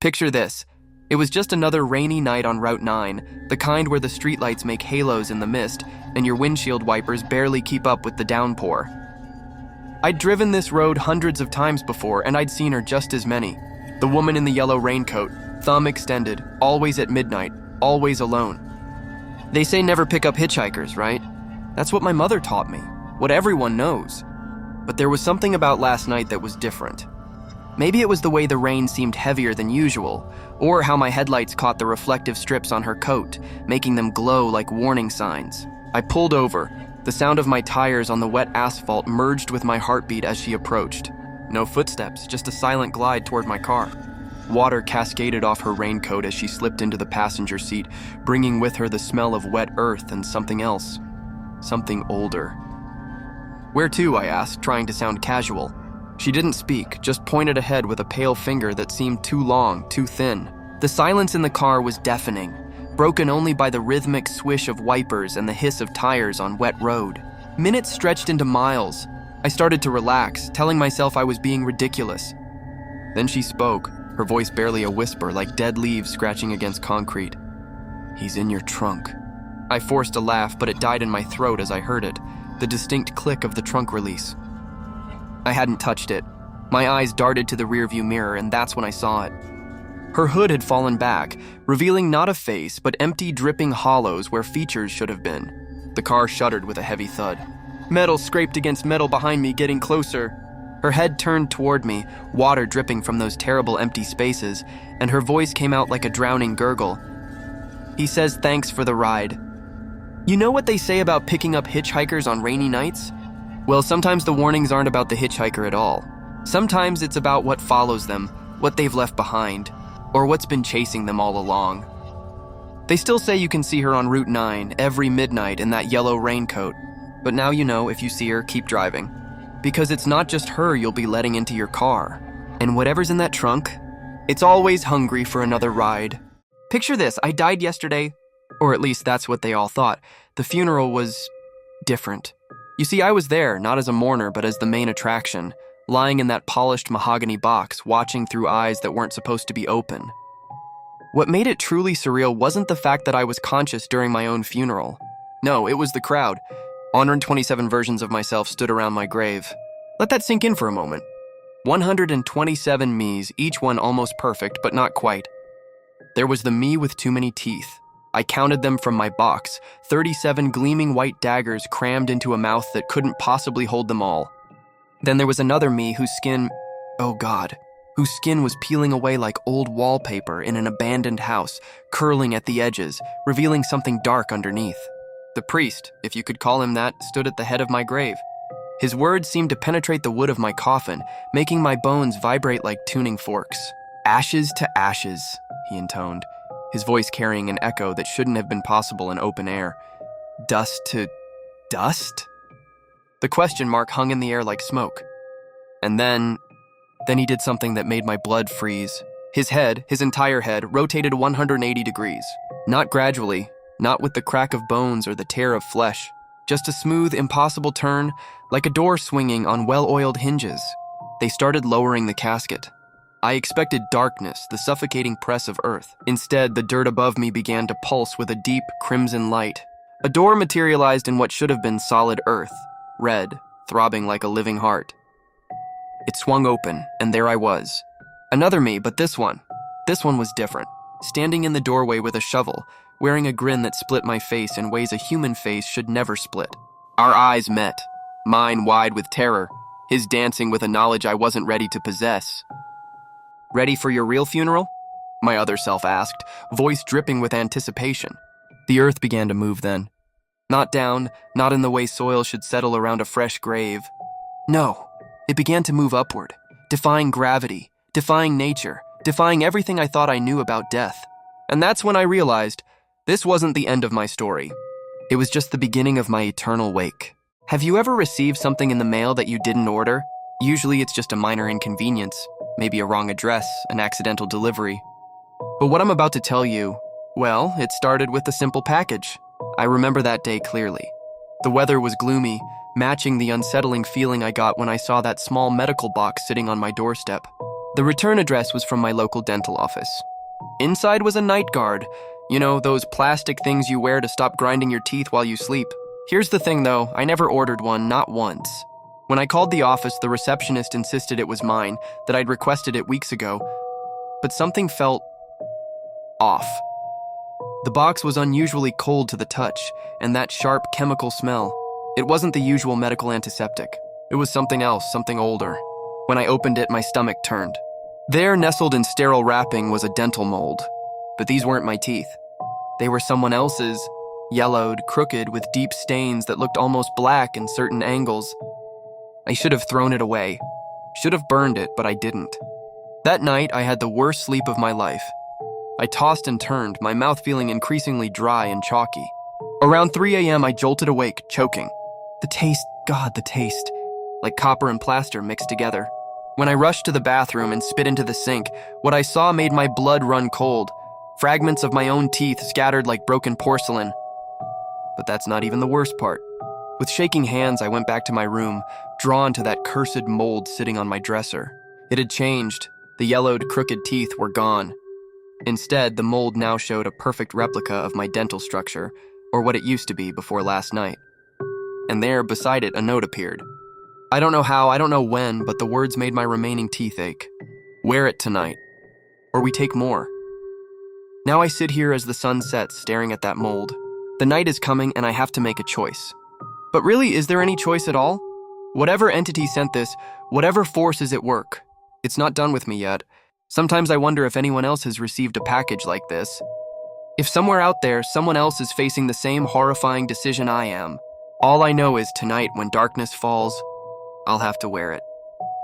Picture this. It was just another rainy night on Route 9, the kind where the streetlights make halos in the mist and your windshield wipers barely keep up with the downpour. I'd driven this road hundreds of times before, and I'd seen her just as many. The woman in the yellow raincoat, thumb extended, always at midnight, always alone. They say never pick up hitchhikers, right? That's what my mother taught me, what everyone knows. But there was something about last night that was different. Maybe it was the way the rain seemed heavier than usual, or how my headlights caught the reflective strips on her coat, making them glow like warning signs. I pulled over. The sound of my tires on the wet asphalt merged with my heartbeat as she approached. No footsteps, just a silent glide toward my car. Water cascaded off her raincoat as she slipped into the passenger seat, bringing with her the smell of wet earth and something else. Something older. "Where to?" I asked, trying to sound casual. She didn't speak, just pointed ahead with a pale finger that seemed too long, too thin. The silence in the car was deafening, broken only by the rhythmic swish of wipers and the hiss of tires on wet road. Minutes stretched into miles. I started to relax, telling myself I was being ridiculous. Then she spoke, her voice barely a whisper, like dead leaves scratching against concrete. "He's in your trunk." I forced a laugh, but it died in my throat as I heard it, the distinct click of the trunk release. I hadn't touched it. My eyes darted to the rearview mirror, and that's when I saw it. Her hood had fallen back, revealing not a face, but empty, dripping hollows where features should have been. The car shuddered with a heavy thud. Metal scraped against metal behind me, getting closer. Her head turned toward me, water dripping from those terrible empty spaces, and her voice came out like a drowning gurgle. "He says thanks for the ride." You know what they say about picking up hitchhikers on rainy nights? Well, sometimes the warnings aren't about the hitchhiker at all. Sometimes it's about what follows them, what they've left behind, or what's been chasing them all along. They still say you can see her on Route 9 every midnight in that yellow raincoat, but now you know if you see her, keep driving. Because it's not just her you'll be letting into your car. And whatever's in that trunk, it's always hungry for another ride. Picture this, I died yesterday, or at least that's what they all thought. The funeral was different. You see, I was there, not as a mourner, but as the main attraction, lying in that polished mahogany box, watching through eyes that weren't supposed to be open. What made it truly surreal wasn't the fact that I was conscious during my own funeral. No, it was the crowd. 127 versions of myself stood around my grave. Let that sink in for a moment. 127 me's, each one almost perfect, but not quite. There was the me with too many teeth. I counted them from my box, 37 gleaming white daggers crammed into a mouth that couldn't possibly hold them all. Then there was another me whose skin, oh God, whose skin was peeling away like old wallpaper in an abandoned house, curling at the edges, revealing something dark underneath. The priest, if you could call him that, stood at the head of my grave. His words seemed to penetrate the wood of my coffin, making my bones vibrate like tuning forks. "Ashes to ashes," he intoned, his voice carrying an echo that shouldn't have been possible in open air. "Dust to dust?" The question mark hung in the air like smoke. And then he did something that made my blood freeze. His head, his entire head, rotated 180 degrees. Not gradually, not with the crack of bones or the tear of flesh. Just a smooth, impossible turn, like a door swinging on well-oiled hinges. They started lowering the casket. I expected darkness, the suffocating press of earth. Instead, the dirt above me began to pulse with a deep, crimson light. A door materialized in what should have been solid earth, red, throbbing like a living heart. It swung open, and there I was. Another me, but this one was different. Standing in the doorway with a shovel, wearing a grin that split my face in ways a human face should never split. Our eyes met, mine wide with terror, his dancing with a knowledge I wasn't ready to possess. "Ready for your real funeral?" my other self asked, voice dripping with anticipation. The earth began to move then. Not down, not in the way soil should settle around a fresh grave. No, it began to move upward, defying gravity, defying nature, defying everything I thought I knew about death. And that's when I realized this wasn't the end of my story. It was just the beginning of my eternal wake. Have you ever received something in the mail that you didn't order? Usually it's just a minor inconvenience, maybe a wrong address, an accidental delivery. But what I'm about to tell you, well, it started with a simple package. I remember that day clearly. The weather was gloomy, matching the unsettling feeling I got when I saw that small medical box sitting on my doorstep. The return address was from my local dental office. Inside was a night guard. You know, those plastic things you wear to stop grinding your teeth while you sleep. Here's the thing though, I never ordered one, not once. When I called the office, the receptionist insisted it was mine, that I'd requested it weeks ago. But something felt off. The box was unusually cold to the touch, and that sharp chemical smell. It wasn't the usual medical antiseptic. It was something else, something older. When I opened it, my stomach turned. There, nestled in sterile wrapping, was a dental mold. But these weren't my teeth. They were someone else's, yellowed, crooked, with deep stains that looked almost black in certain angles. I should have thrown it away. Should have burned it, but I didn't. That night, I had the worst sleep of my life. I tossed and turned, my mouth feeling increasingly dry and chalky. Around 3 a.m., I jolted awake, choking. The taste, God, the taste. Like copper and plaster mixed together. When I rushed to the bathroom and spit into the sink, what I saw made my blood run cold. Fragments of my own teeth scattered like broken porcelain. But that's not even the worst part. With shaking hands, I went back to my room, drawn to that cursed mold sitting on my dresser. It had changed. The yellowed, crooked teeth were gone. Instead, the mold now showed a perfect replica of my dental structure, or what it used to be before last night. And there, beside it, a note appeared. I don't know how, I don't know when, but the words made my remaining teeth ache. Wear it tonight, or we take more. Now I sit here as the sun sets, staring at that mold. The night is coming, and I have to make a choice. But really, is there any choice at all? Whatever entity sent this, whatever force is at work, it's not done with me yet. Sometimes I wonder if anyone else has received a package like this. If somewhere out there, someone else is facing the same horrifying decision I am. All I know is tonight, when darkness falls, I'll have to wear it.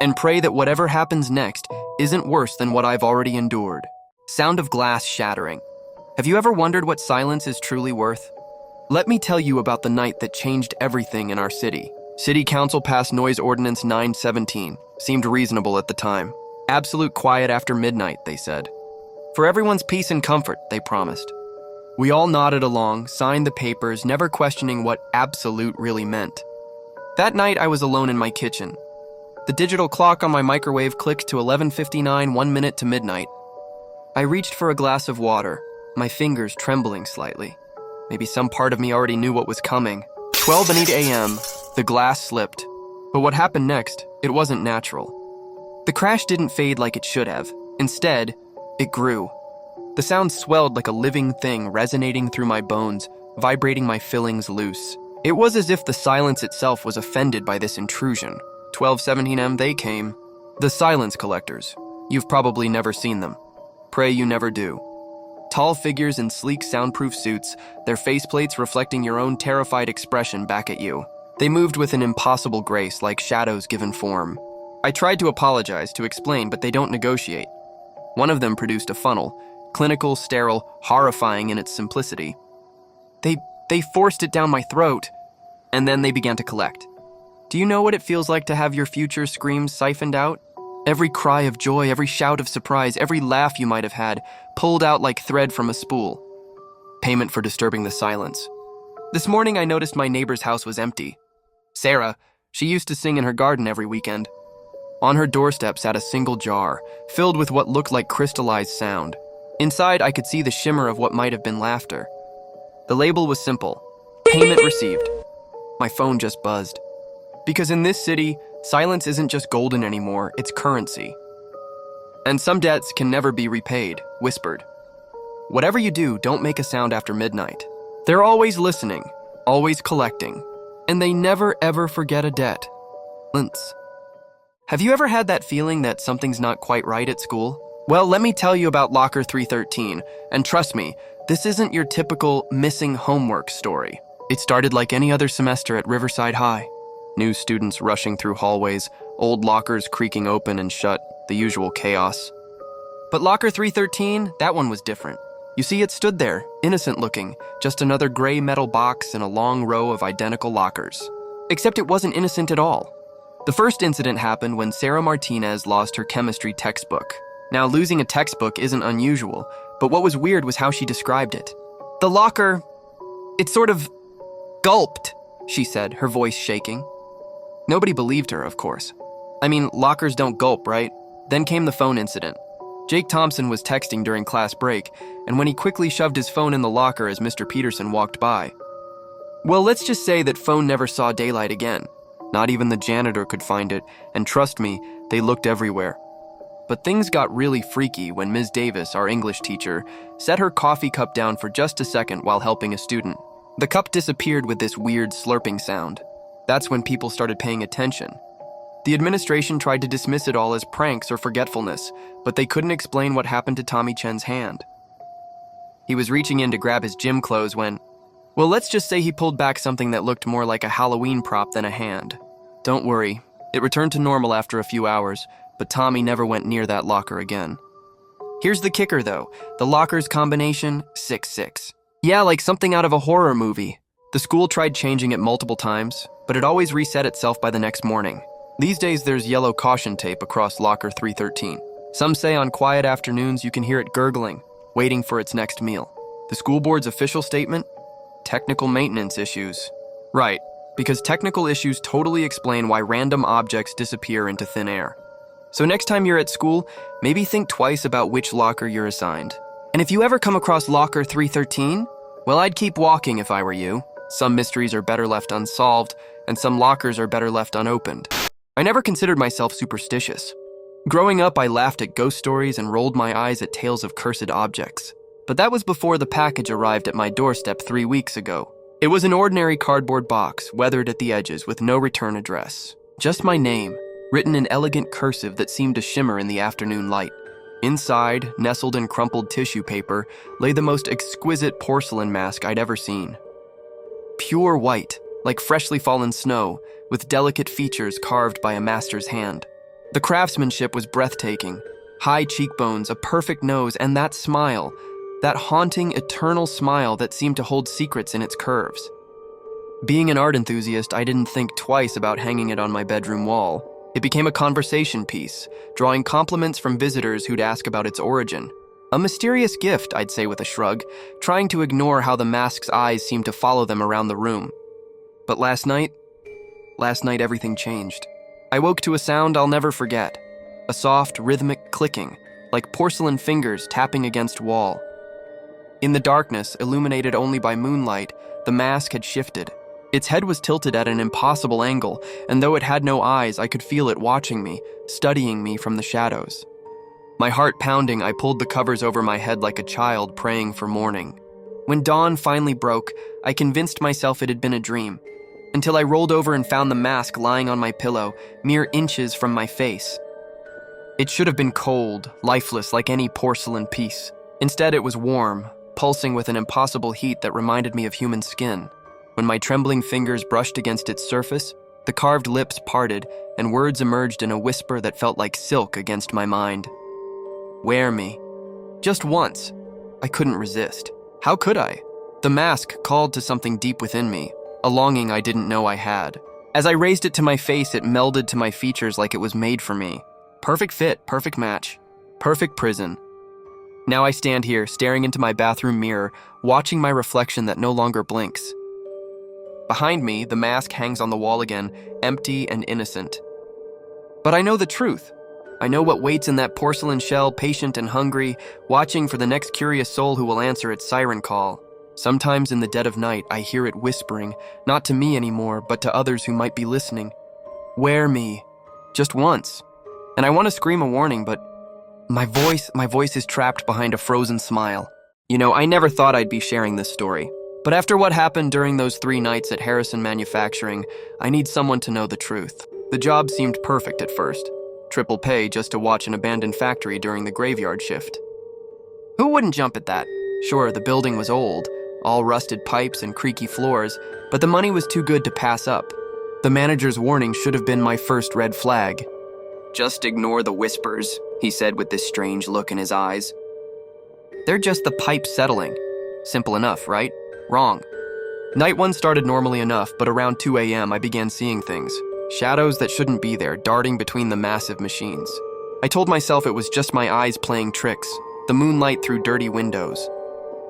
And pray that whatever happens next isn't worse than what I've already endured. Sound of glass shattering. Have you ever wondered what silence is truly worth? Let me tell you about the night that changed everything in our city. City Council passed Noise Ordinance 917. Seemed reasonable at the time. Absolute quiet after midnight, they said. For everyone's peace and comfort, they promised. We all nodded along, signed the papers, never questioning what absolute really meant. That night, I was alone in my kitchen. The digital clock on my microwave clicked to 11:59, 1 minute to midnight. I reached for a glass of water, my fingers trembling slightly. Maybe some part of me already knew what was coming. 12:08 a.m., the glass slipped. But what happened next, it wasn't natural. The crash didn't fade like it should have. Instead, it grew. The sound swelled like a living thing resonating through my bones, vibrating my fillings loose. It was as if the silence itself was offended by this intrusion. 12:17 a.m. they came. The silence collectors. You've probably never seen them. Pray you never do. Tall figures in sleek soundproof suits, their faceplates reflecting your own terrified expression back at you. They moved with an impossible grace, like shadows given form. I tried to apologize, to explain, but they don't negotiate. One of them produced a funnel, clinical, sterile, horrifying in its simplicity. They forced it down my throat, and then they began to collect. Do you know what it feels like to have your future screams siphoned out? Every cry of joy, every shout of surprise, every laugh you might have had, pulled out like thread from a spool. Payment for disturbing the silence. This morning I noticed my neighbor's house was empty. Sarah, she used to sing in her garden every weekend. On her doorstep sat a single jar, filled with what looked like crystallized sound. Inside, I could see the shimmer of what might have been laughter. The label was simple. Payment received. My phone just buzzed. Because in this city, silence isn't just golden anymore, it's currency. And some debts can never be repaid, whispered. Whatever you do, don't make a sound after midnight. They're always listening, always collecting, and they never ever forget a debt. Lints. Have you ever had that feeling that something's not quite right at school? Well, let me tell you about Locker 313, and trust me, this isn't your typical missing homework story. It started like any other semester at Riverside High. New students rushing through hallways, old lockers creaking open and shut, the usual chaos. But Locker 313, that one was different. You see, it stood there, innocent looking, just another gray metal box in a long row of identical lockers. Except it wasn't innocent at all. The first incident happened when Sarah Martinez lost her chemistry textbook. Now, losing a textbook isn't unusual, but what was weird was how she described it. The locker, it sort of gulped, she said, her voice shaking. Nobody believed her, of course. I mean, lockers don't gulp, right? Then came the phone incident. Jake Thompson was texting during class break, and when he quickly shoved his phone in the locker as Mr. Peterson walked by. Well, let's just say that phone never saw daylight again. Not even the janitor could find it, and trust me, they looked everywhere. But things got really freaky when Ms. Davis, our English teacher, set her coffee cup down for just a second while helping a student. The cup disappeared with this weird slurping sound. That's when people started paying attention. The administration tried to dismiss it all as pranks or forgetfulness, but they couldn't explain what happened to Tommy Chen's hand. He was reaching in to grab his gym clothes when, well, let's just say he pulled back something that looked more like a Halloween prop than a hand. Don't worry, it returned to normal after a few hours, but Tommy never went near that locker again. Here's the kicker though, the locker's combination, 6-6. Yeah, like something out of a horror movie. The school tried changing it multiple times, but it always reset itself by the next morning. These days there's yellow caution tape across locker 313. Some say on quiet afternoons you can hear it gurgling, waiting for its next meal. The school board's official statement? Technical maintenance issues. Right, because technical issues totally explain why random objects disappear into thin air. So next time you're at school, maybe think twice about which locker you're assigned. And if you ever come across locker 313, well, I'd keep walking if I were you. Some mysteries are better left unsolved, and some lockers are better left unopened. I never considered myself superstitious. Growing up, I laughed at ghost stories and rolled my eyes at tales of cursed objects. But that was before the package arrived at my doorstep 3 weeks ago. It was an ordinary cardboard box, weathered at the edges with no return address. Just my name, written in elegant cursive that seemed to shimmer in the afternoon light. Inside, nestled in crumpled tissue paper, lay the most exquisite porcelain mask I'd ever seen. Pure white, like freshly fallen snow, with delicate features carved by a master's hand. The craftsmanship was breathtaking. High cheekbones, a perfect nose, and that smile, that haunting, eternal smile that seemed to hold secrets in its curves. Being an art enthusiast, I didn't think twice about hanging it on my bedroom wall. It became a conversation piece, drawing compliments from visitors who'd ask about its origin. A mysterious gift, I'd say with a shrug, trying to ignore how the mask's eyes seemed to follow them around the room. But last night everything changed. I woke to a sound I'll never forget. A soft, rhythmic clicking, like porcelain fingers tapping against wall. In the darkness, illuminated only by moonlight, the mask had shifted. Its head was tilted at an impossible angle, and though it had no eyes, I could feel it watching me, studying me from the shadows. My heart pounding, I pulled the covers over my head like a child praying for morning. When dawn finally broke, I convinced myself it had been a dream, until I rolled over and found the mask lying on my pillow, mere inches from my face. It should have been cold, lifeless like any porcelain piece. Instead, it was warm, pulsing with an impossible heat that reminded me of human skin. When my trembling fingers brushed against its surface, the carved lips parted, and words emerged in a whisper that felt like silk against my mind. Wear me. Just once. I couldn't resist. How could I? The mask called to something deep within me, a longing I didn't know I had. As I raised it to my face, it melded to my features like it was made for me. Perfect fit, perfect match, perfect prison. Now I stand here, staring into my bathroom mirror, watching my reflection that no longer blinks. Behind me, the mask hangs on the wall again, empty and innocent. But I know the truth. I know what waits in that porcelain shell, patient and hungry, watching for the next curious soul who will answer its siren call. Sometimes in the dead of night, I hear it whispering, not to me anymore, but to others who might be listening. Wear me. Just once. And I want to scream a warning, but my voice is trapped behind a frozen smile. You know, I never thought I'd be sharing this story. But after what happened during those 3 nights at Harrison Manufacturing, I need someone to know the truth. The job seemed perfect at first. Triple pay just to watch an abandoned factory during the graveyard shift. Who wouldn't jump at that? Sure, the building was old, all rusted pipes and creaky floors, but the money was too good to pass up. The manager's warning should have been my first red flag. Just ignore the whispers, he said with this strange look in his eyes. They're just the pipes settling. Simple enough, right? Wrong. Night 1 started normally enough, but around 2 a.m. I began seeing things. Shadows that shouldn't be there, darting between the massive machines. I told myself it was just my eyes playing tricks, the moonlight through dirty windows.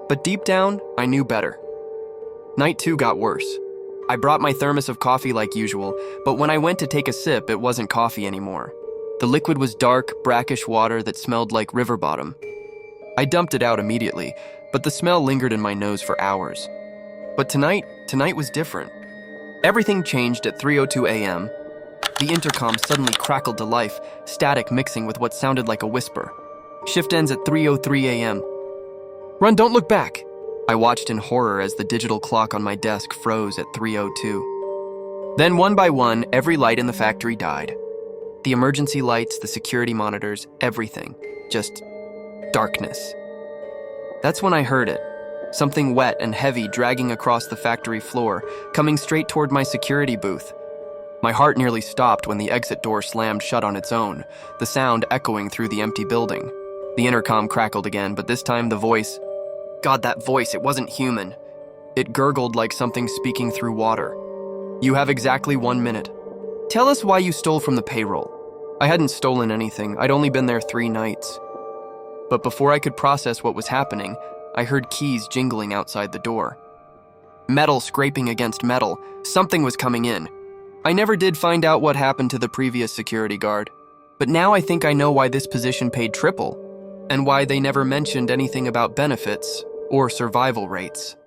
But deep down, I knew better. Night 2 got worse. I brought my thermos of coffee like usual, but when I went to take a sip, it wasn't coffee anymore. The liquid was dark, brackish water that smelled like river bottom. I dumped it out immediately, but the smell lingered in my nose for hours. But tonight was different. Everything changed at 3:02 a.m. The intercom suddenly crackled to life, static mixing with what sounded like a whisper. Shift ends at 3:03 a.m. Run, don't look back! I watched in horror as the digital clock on my desk froze at 3:02. Then one by one, every light in the factory died. The emergency lights, the security monitors, everything. Just darkness. That's when I heard it. Something wet and heavy dragging across the factory floor, coming straight toward my security booth. My heart nearly stopped when the exit door slammed shut on its own, the sound echoing through the empty building. The intercom crackled again, but this time the voice... God, that voice, it wasn't human. It gurgled like something speaking through water. You have exactly 1 minute. Tell us why you stole from the payroll. I hadn't stolen anything, I'd only been there 3 nights. But before I could process what was happening, I heard keys jingling outside the door. Metal scraping against metal, something was coming in. I never did find out what happened to the previous security guard, but now I think I know why this position paid triple, and why they never mentioned anything about benefits or survival rates.